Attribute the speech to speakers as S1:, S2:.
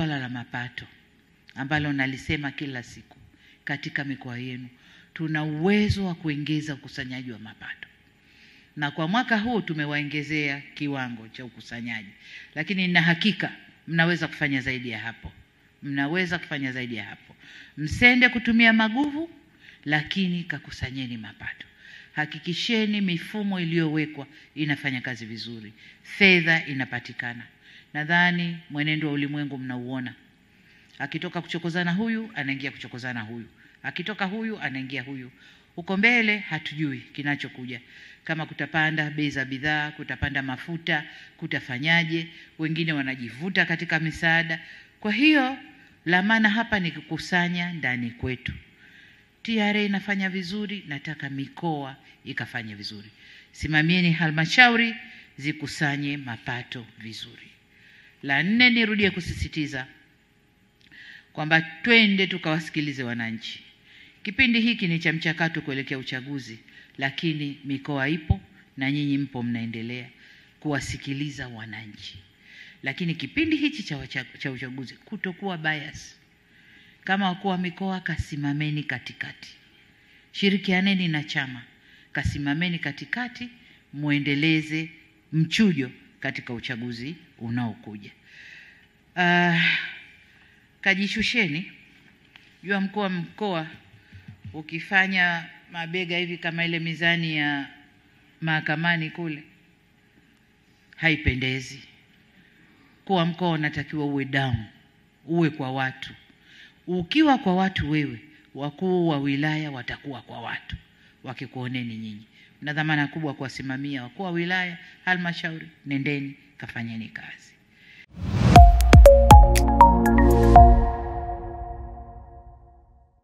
S1: swala la mapato ambalo nalisema kila siku katika mikoa yenu. Tuna uwezo wa kuongeza ukusanyaji wa mapato, na kwa mwaka huu tumewaongezea kiwango cha ukusanyaji, lakini nina hakika mnaweza kufanya zaidi ya hapo. Mnaweza kufanya zaidi ya hapo. Msende kutumia maguvu, lakini kakusanyeni mapato. Hakikisheni mifumo iliyowekwa inafanya kazi vizuri, fedha inapatikana. Nadhani mwenendo wa ulimwengu mnauona. Akitoka kuchokozana huyu, anaingia kuchokozana huyu. Akitoka huyu, anaingia huyu. Huko mbele hatujui kinachokuja. Kama kutapanda bei za bidhaa, kutapanda mafuta, kutafanyaje, wengine wanajivuta katika misaada. Kwa hiyo la maana hapa ni kukusanya ndani kwetu. TRA inafanya vizuri, nataka mikoa ikafanye vizuri. Simamieni halmashauri zikusanye mapato vizuri. La 4, nirudie kusisitiza kwamba twende tukawasikilize wananchi. Kipindi hiki ni cha mchakato kuelekea uchaguzi, lakini mikoa ipo na nyinyi mpo mnaendelea kuwasikiliza wananchi. Lakini kipindi hichi cha uchaguzi kutokuwa bias. Kama wakuu wa mikoa, kasimameni katikati. Shirikianeni na chama, kasimameni katikati, muendeleze mchujo katika uchaguzi unaokuja. Kajishusheni. Jua mkuu wa mkoa ukifanya mabega hivi kama ile mizani ya mahakamani kule, haipendezi. Kwa mkoa unatakiwa uwe down, uwe kwa watu. Ukiwa kwa watu wewe, wakuu wa wilaya watakuwa kwa watu, wakikuoneni nyinyi. Mna dhamana kubwa kuwasimamia wakuu wa wilaya, halmashauri. Nendeni kafanyeni kazi.